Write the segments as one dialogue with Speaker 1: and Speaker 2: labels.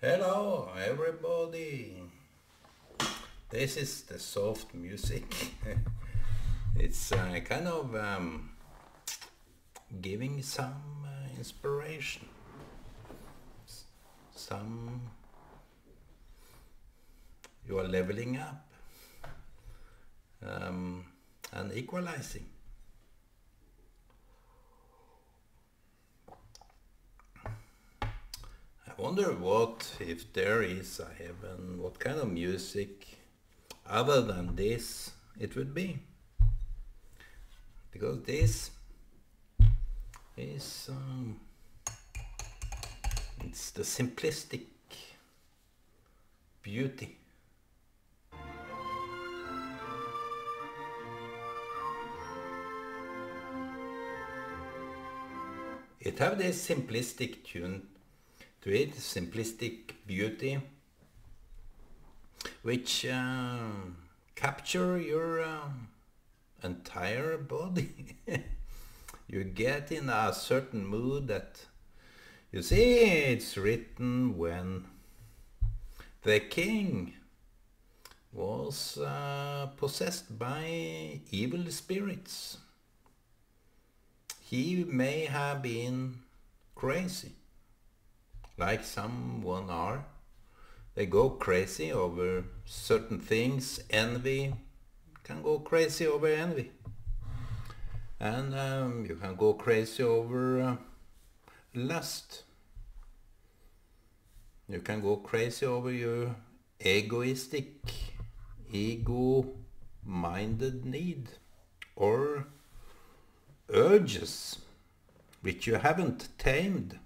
Speaker 1: Hello, everybody. This is the soft music. It's kind of giving some inspiration, some you are leveling up um, and equalizing. I wonder what if there is a heaven, what kind of music other than this it would be, because this is it's the simplistic beauty. It have this simplistic tune to it, simplistic beauty, which capture your entire body. You get in a certain mood that, you see, it's written when the king was possessed by evil spirits. He may have been crazy, like someone are. They go crazy over certain things. Envy can go crazy over envy. And you can go crazy over lust. You can go crazy over your egoistic, ego-minded need or urges which you haven't tamed.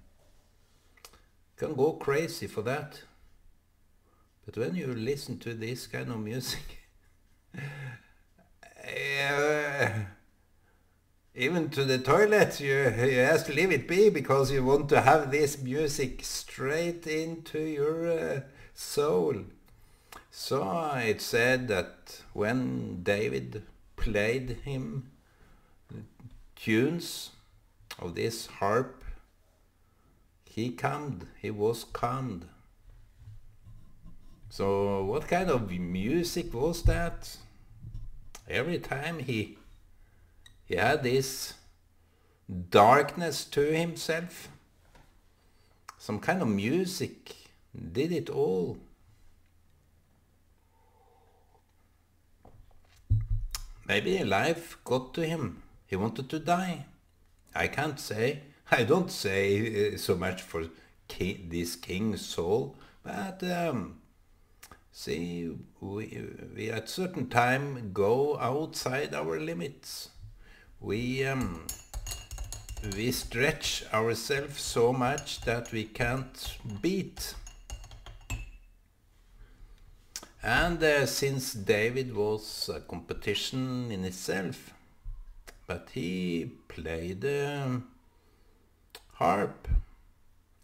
Speaker 1: You can go crazy for that. But when you listen to this kind of music, even to the toilet, you have to leave it be, because you want to have this music straight into your soul. So it said that when David played him tunes of this harp, he was calmed. So what kind of music was that? Every time he had this darkness to himself, some kind of music did it all. Maybe life got to him. He wanted to die. I can't say. I don't say so much for this King Saul, but see, we at certain time go outside our limits. We stretch ourselves so much that we can't beat. And since David was a competition in itself, but he played the harp,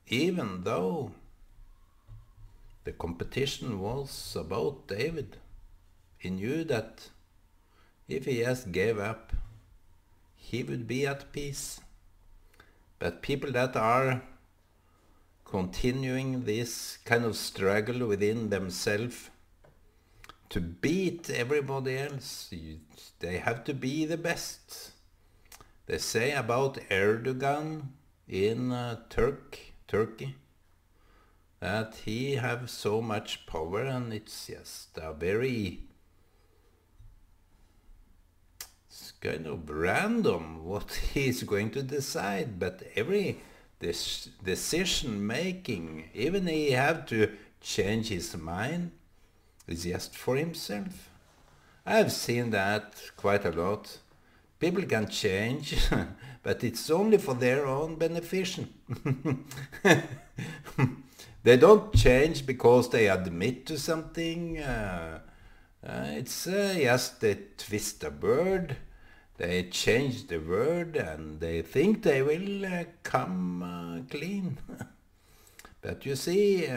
Speaker 1: even though the competition was about David. He knew that if he just gave up, he would be at peace. But people that are continuing this kind of struggle within themselves to beat everybody else, they have to be the best. They say about Erdogan in Turkey that he have so much power, and it's just a very, it's kind of random what he's going to decide. But every decision making, even he have to change his mind, is just for himself. I've seen that quite a lot. People can change, but it's only for their own beneficial. They don't change because they admit to something. It's just they twist a word, they change the word, and they think they will come clean. But you see,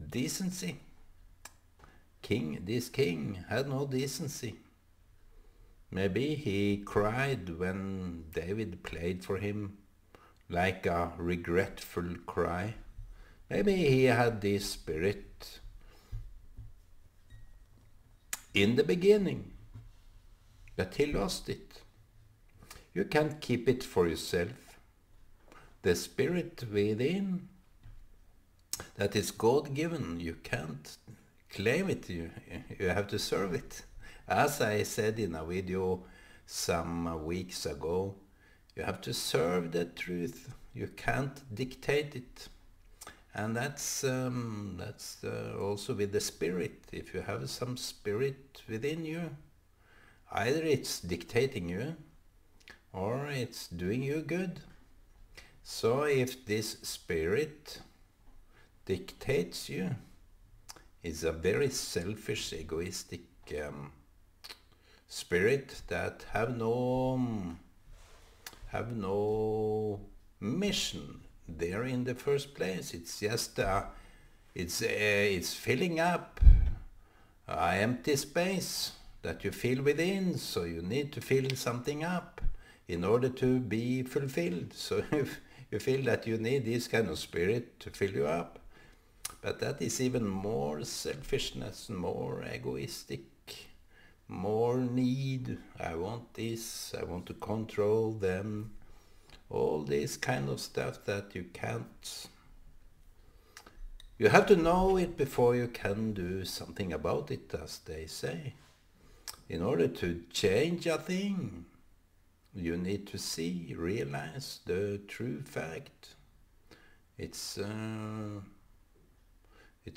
Speaker 1: decency. This king had no decency. Maybe he cried when David played for him like a regretful cry. Maybe he had this spirit in the beginning, but he lost it. You can't keep it for yourself. The spirit within, that is God-given, you can't claim it, you have to serve it. As I said in a video some weeks ago, you have to serve the truth. You can't dictate it. And that's also with the spirit. If you have some spirit within you, either it's dictating you or it's doing you good. So if this spirit dictates you, it's a very selfish, egoistic spirit that have no mission there in the first place. It's just it's filling up an empty space that you feel within, so you need to fill something up in order to be fulfilled. So if you feel that you need this kind of spirit to fill you up, but that is even more selfishness, more egoistic, more need. I want this, I want to control them, all this kind of stuff that you can't. You have to know it before you can do something about it, as they say. In order to change a thing, you need to see, realize the true fact. It's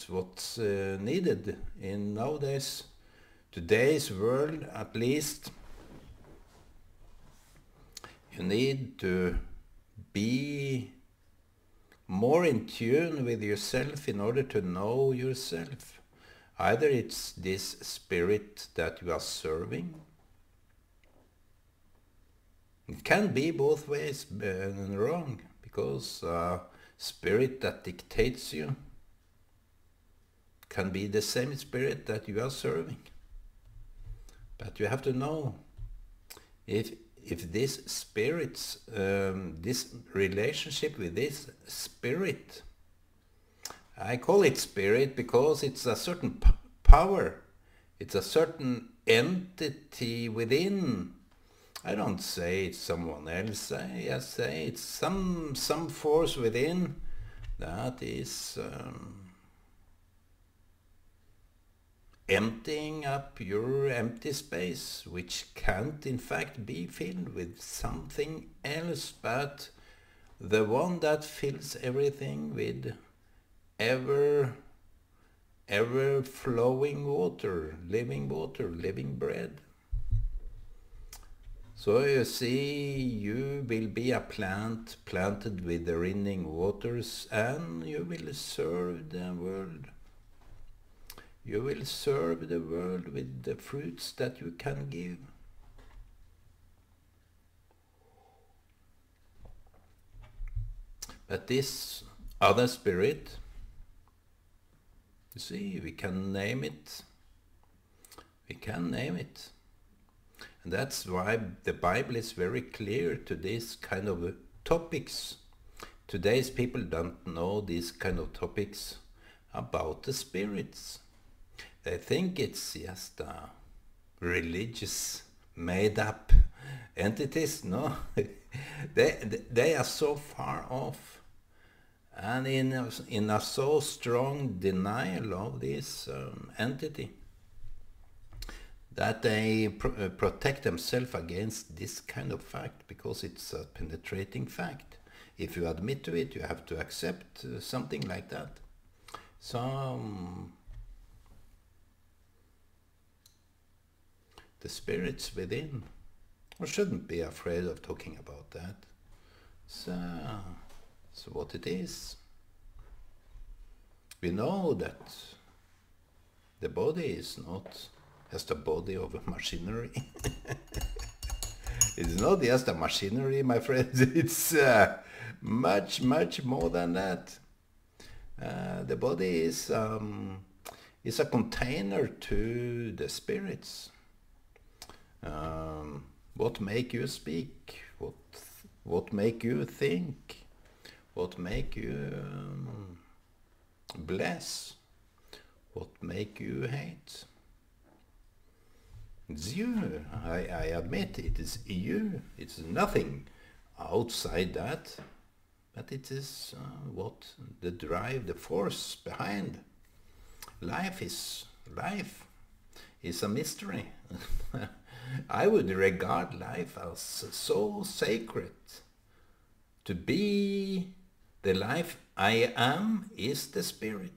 Speaker 1: what's needed in nowadays, today's world at least. You need to be more in tune with yourself in order to know yourself. Either it's this spirit that you are serving. It can be both ways wrong, because spirit that dictates you can be the same spirit that you are serving. But you have to know if this spirit's this relationship with this spirit, I call it spirit because it's a certain power, it's a certain entity within. I don't say it's someone else, I say it's some force within that is emptying up your empty space, which can't in fact be filled with something else but the one that fills everything with ever flowing water, living bread. So you see, you will be a plant planted with the running waters, and you will serve the world. You will serve the world with the fruits that you can give. But this other spirit, you see, we can name it. We can name it. And that's why the Bible is very clear to this kind of topics. Today's people don't know these kind of topics about the spirits. They think it's just religious, made-up entities. No, they are so far off, and in a so strong denial of this entity, that they protect themselves against this kind of fact, because it's a penetrating fact. If you admit to it, you have to accept something like that. So the spirits within, we shouldn't be afraid of talking about that. So what it is. We know that the body is not just a body of a machinery. It's not just a machinery, my friends. It's much more than that. The body is a container to the spirits. What make you speak? What make you think? What make you bless? What make you hate? It's you. I admit it is you. It's nothing outside that, but it is what the drive, the force behind. Life is a mystery. I would regard life as so sacred. To be the life I am is the spirit.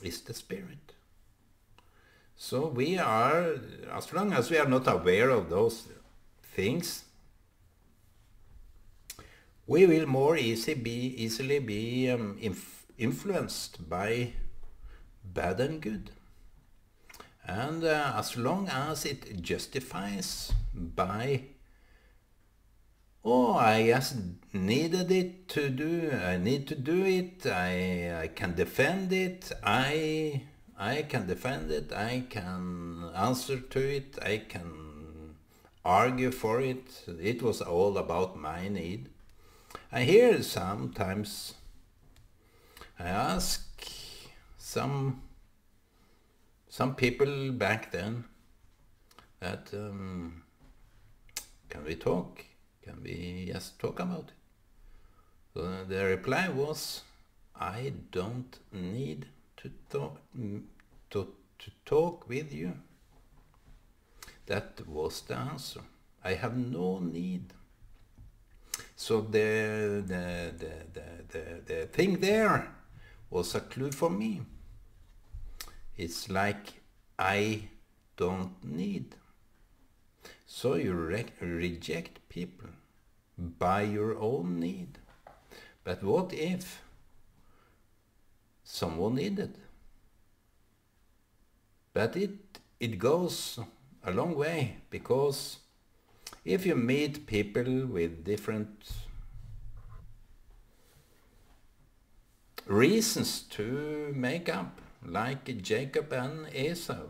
Speaker 1: Is the spirit. So we are, as long as we are not aware of those things, we will more easily be influenced by bad and good. And as long as it justifies by, oh, I just needed it to do, I need to do it, I can defend it, I can defend it, I can answer to it, I can argue for it, it was all about my need. I hear sometimes, I ask some people back then that can we talk? Can we just talk about it? So the reply was, I don't need to talk with you. That was the answer. I have no need. So the thing there was a clue for me. It's like I don't need. So you reject people by your own need. But what if someone needed? But it goes a long way, because if you meet people with different reasons to make up, like Jacob and Esau,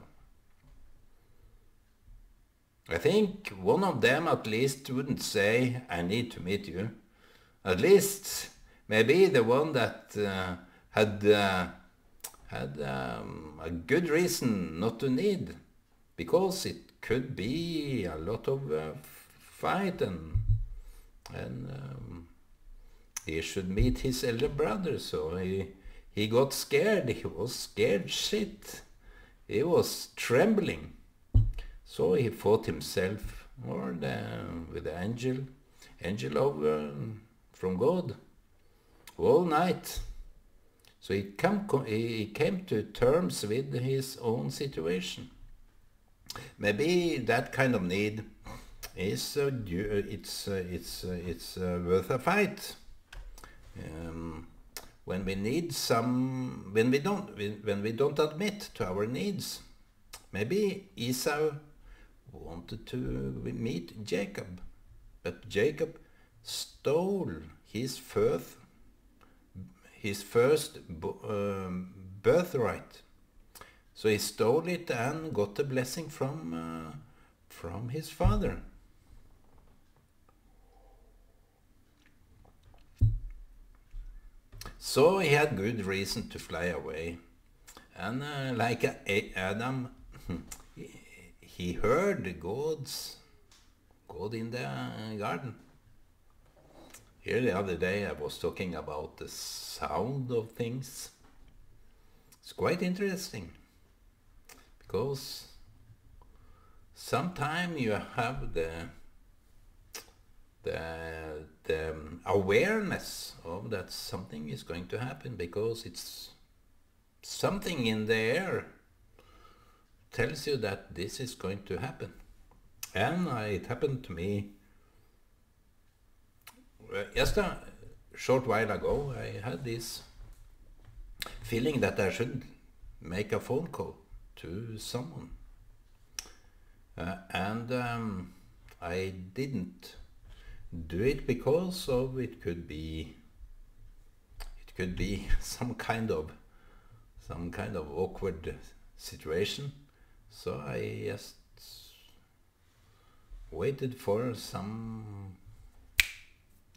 Speaker 1: I think one of them at least wouldn't say, I need to meet you. At least maybe the one that had a good reason not to need, because it could be a lot of fight, and he should meet his elder brother, so he got scared. He was scared shit. He was trembling. So he fought himself with the angel from God all night. So he came to terms with his own situation. Maybe that kind of need is it's worth a fight. When we need when we don't admit to our needs. Maybe Esau wanted to meet Jacob, but Jacob stole his first birthright. So he stole it and got the blessing from his father. So he had good reason to fly away. And like Adam, he heard God in the garden. Here the other day I was talking about the sound of things. It's quite interesting, because sometimes you have the awareness of that something is going to happen, because it's something in the air tells you that this is going to happen. And it happened to me just a short while ago. I had this feeling that I should make a phone call to someone, and I didn't do it because of it could be some kind of awkward situation. So I just waited for some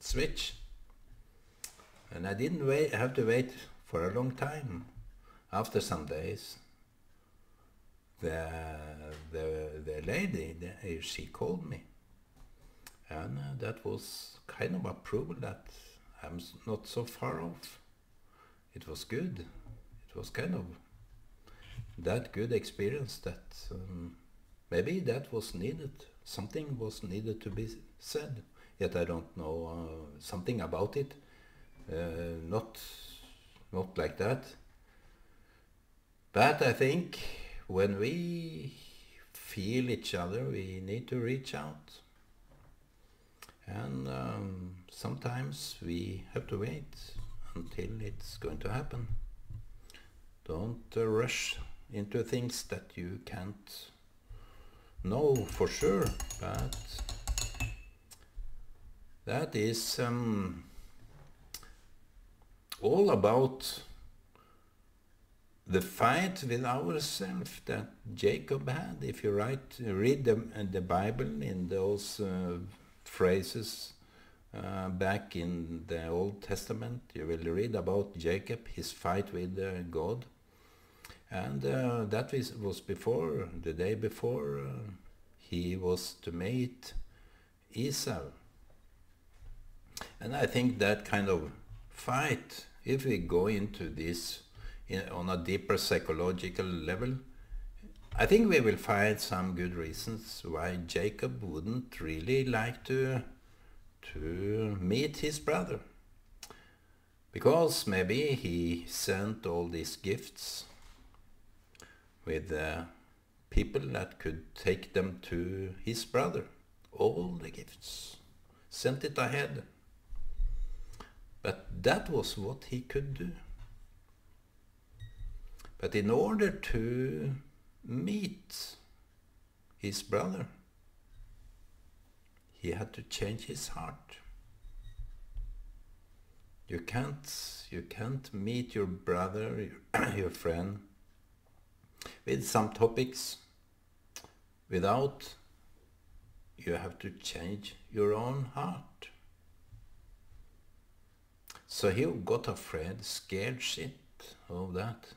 Speaker 1: switch. And I didn't have to wait for a long time. After some days, the lady, she called me. And that was kind of approval that I'm not so far off. It was good. It was kind of that good experience that maybe that was needed. Something was needed to be said. Yet I don't know something about it. Not like that. But I think when we feel each other, we need to reach out. And sometimes we have to wait until it's going to happen. Don't rush into things that you can't know for sure, but that is all about the fight with ourselves that Jacob had. If you read the Bible in those phrases back in the Old Testament, you will read about Jacob, his fight with God. And that was before, the day before he was to meet Esau. And I think that kind of fight, if we go into this on a deeper psychological level, I think we will find some good reasons why Jacob wouldn't really like to meet his brother. Because maybe he sent all these gifts with people that could take them to his brother. All the gifts. Sent it ahead. But that was what he could do. But in order to meet his brother, he had to change his heart. You can't meet your brother, your friend, with some topics without you have to change your own heart. So he got afraid, scared shit of that.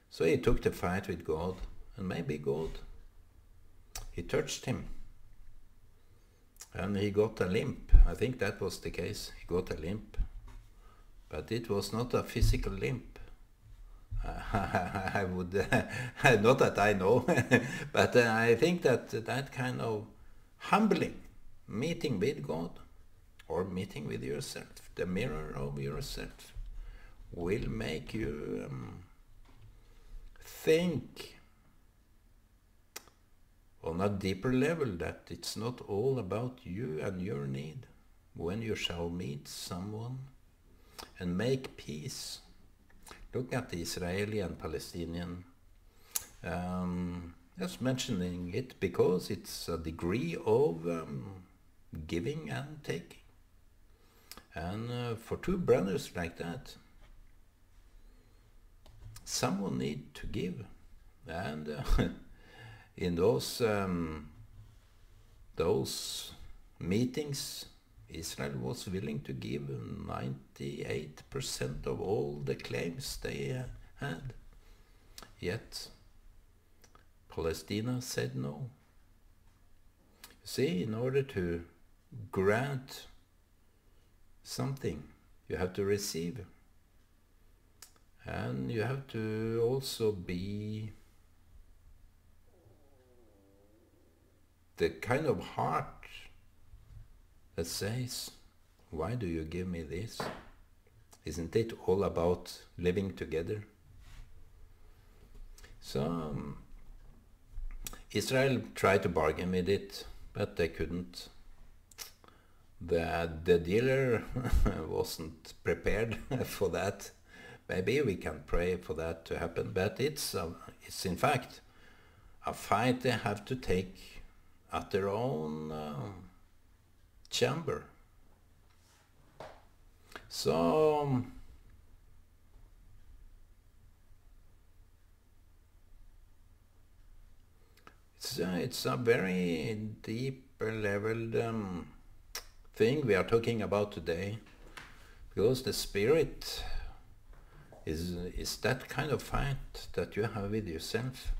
Speaker 1: So he took the fight with God, and maybe God, he touched him. And he got a limp. I think that was the case. He got a limp. But it was not a physical limp. I would, not that I know, but I think that kind of humbling meeting with God or meeting with yourself, the mirror of yourself, will make you think on a deeper level that it's not all about you and your need. When you shall meet someone and make peace. Look at the Israeli and Palestinian. Just mentioning it because it's a degree of giving and taking. And for two brothers like that, someone need to give. And in those meetings, Israel was willing to give 98% of all the claims they had. Yet Palestine said no. See, in order to grant something, you have to receive. And you have to also be the kind of heart that says, why do you give me this? Isn't it all about living together? So Israel tried to bargain with it, but they couldn't. The dealer wasn't prepared for that. Maybe we can pray for that to happen, but it's in fact a fight they have to take at their own chamber. So it's a very deeper level thing we are talking about today, because the spirit is that kind of fight that you have with yourself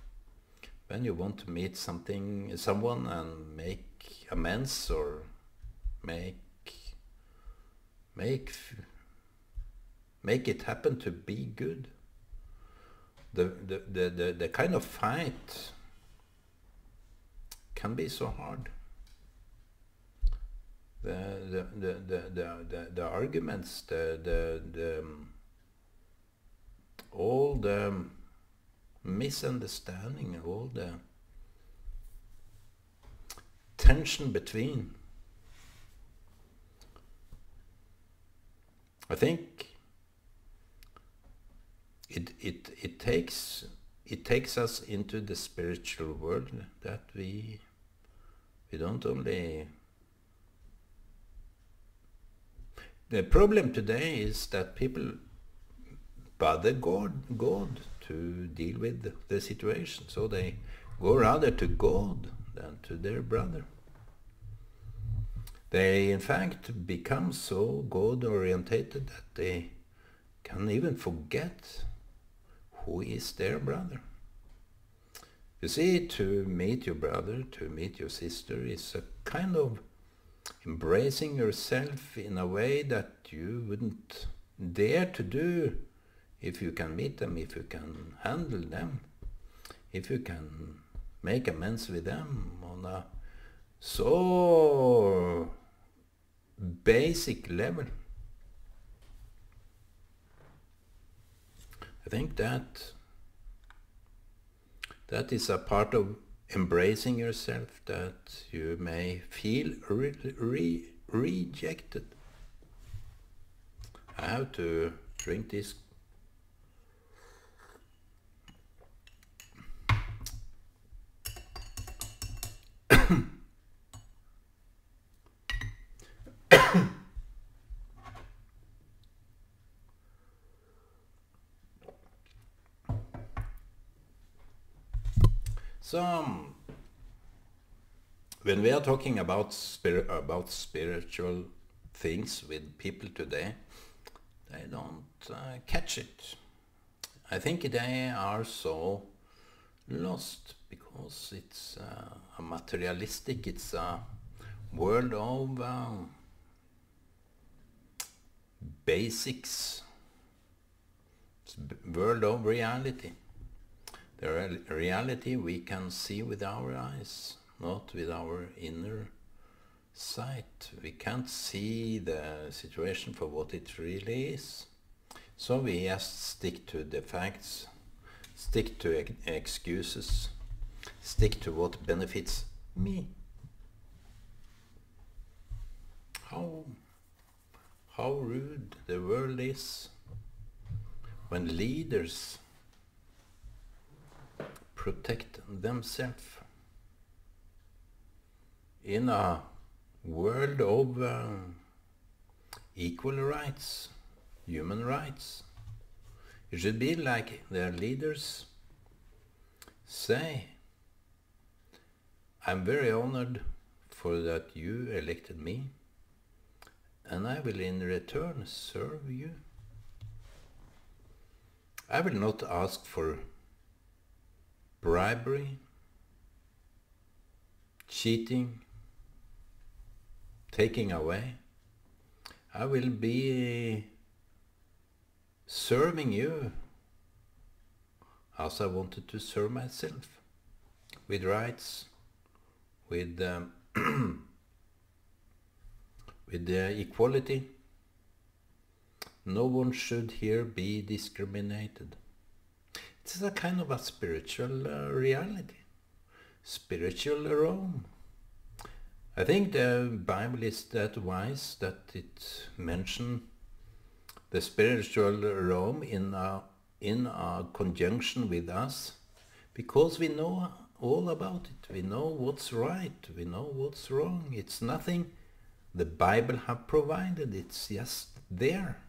Speaker 1: when you want to meet someone and make amends or make it happen to be good. The kind of fight can be so hard. The arguments, all the misunderstanding, all the tension between. I think it takes us into the spiritual world, that we don't only. The problem today is that people bother God to deal with the situation, so they go rather to God than to their brother. They in fact become so God-orientated that they can even forget who is their brother. You see, to meet your brother, to meet your sister, is a kind of embracing yourself in a way that you wouldn't dare to do if you can meet them, if you can handle them, if you can make amends with them on a so basic level. I think that is a part of embracing yourself, that you may feel rejected. I have to drink this. So, when we are talking about spiritual things with people today, they don't catch it. I think they are so lost because it's a materialistic, it's a world of basics, it's a world of reality. The reality we can see with our eyes, not with our inner sight. We can't see the situation for what it really is. So we just stick to the facts, stick to excuses, stick to what benefits me. How rude the world is when leaders protect themselves in a world of equal rights, human rights. It should be like their leaders say, I'm very honored for that you elected me, and I will in return serve you. I will not ask for bribery, cheating, taking away. I will be serving you as I wanted to serve myself, with rights, with with equality. No one should here be discriminated. It's a kind of a spiritual reality, spiritual Rome. I think the Bible is that wise that it mentions the spiritual Rome in a conjunction with us, because we know all about it. We know what's right, we know what's wrong. It's nothing the Bible have provided, it's just there.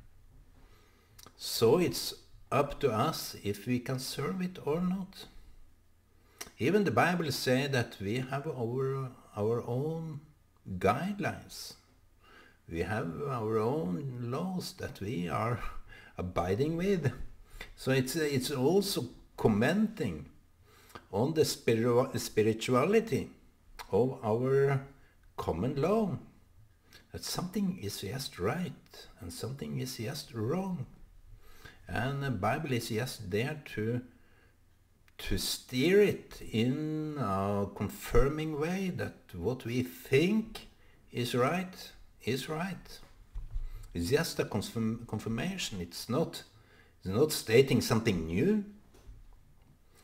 Speaker 1: So it's up to us if we can serve it or not. Even the Bible says that we have our own guidelines. we have our own laws that we are abiding with. So it's also commenting on the spirituality of our common law. That something is just right and something is just wrong. And the Bible is just there to steer it in a confirming way that what we think is right is right. It's just a confirmation. It's not stating something new.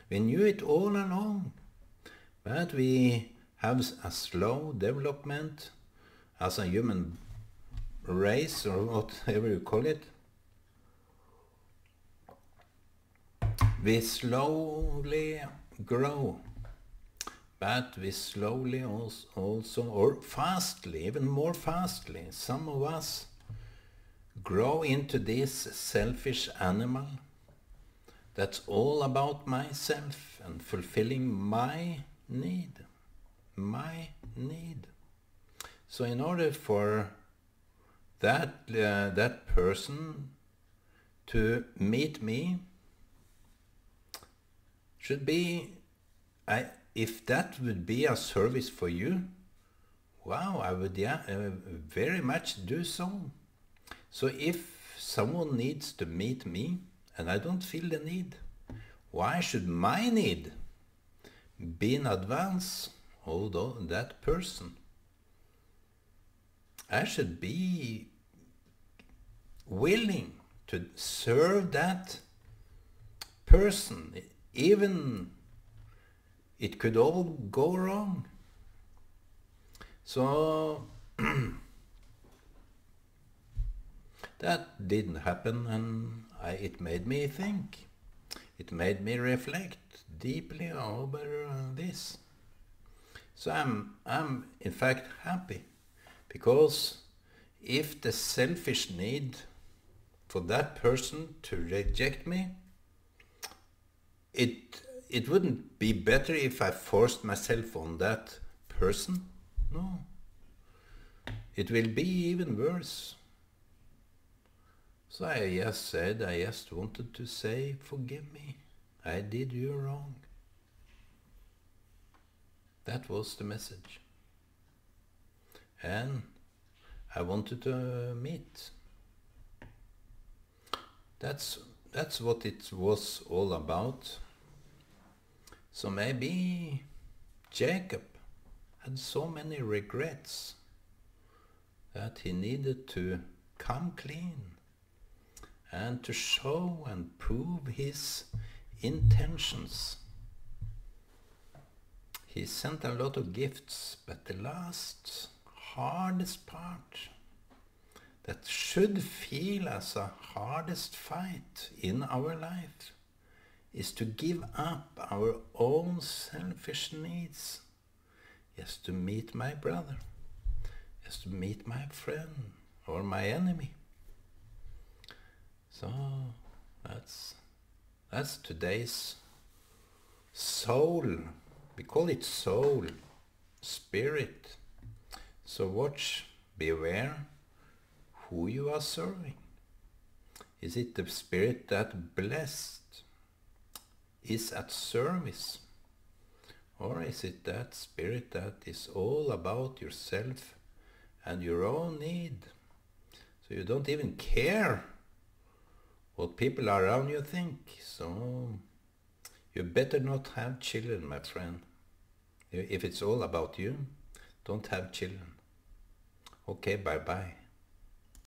Speaker 1: We knew it all along, but we have a slow development as a human race, or whatever you call it. We slowly grow, but we slowly also, or fastly, even more fastly, some of us grow into this selfish animal that's all about myself and fulfilling my need. My need. So in order for that person to meet me, should be, if that would be a service for you, wow, I would very much do so. So if someone needs to meet me and I don't feel the need, why should my need be in advance of that person? I should be willing to serve that person, even it could all go wrong. So that didn't happen, and it made me think. It made me reflect deeply over this. So I'm in fact happy, because if the selfish need for that person to reject me, it wouldn't be better if I forced myself on that person. No. It will be even worse. So I just wanted to say, forgive me. I did you wrong. That was the message. And I wanted to meet. That's what it was all about. So maybe Jacob had so many regrets that he needed to come clean and to show and prove his intentions. He sent a lot of gifts, but the last, hardest part that should feel as a hardest fight in our life is to give up our own selfish needs, just to meet my brother, just to meet my friend or my enemy. So that's today's soul. We call it soul, spirit. So watch, beware who you are serving. Is it the spirit that blessed is at service? Or is it that spirit that is all about yourself and your own need? So you don't even care what people around you think. So you better not have children, my friend. If it's all about you, don't have children. Okay, bye-bye.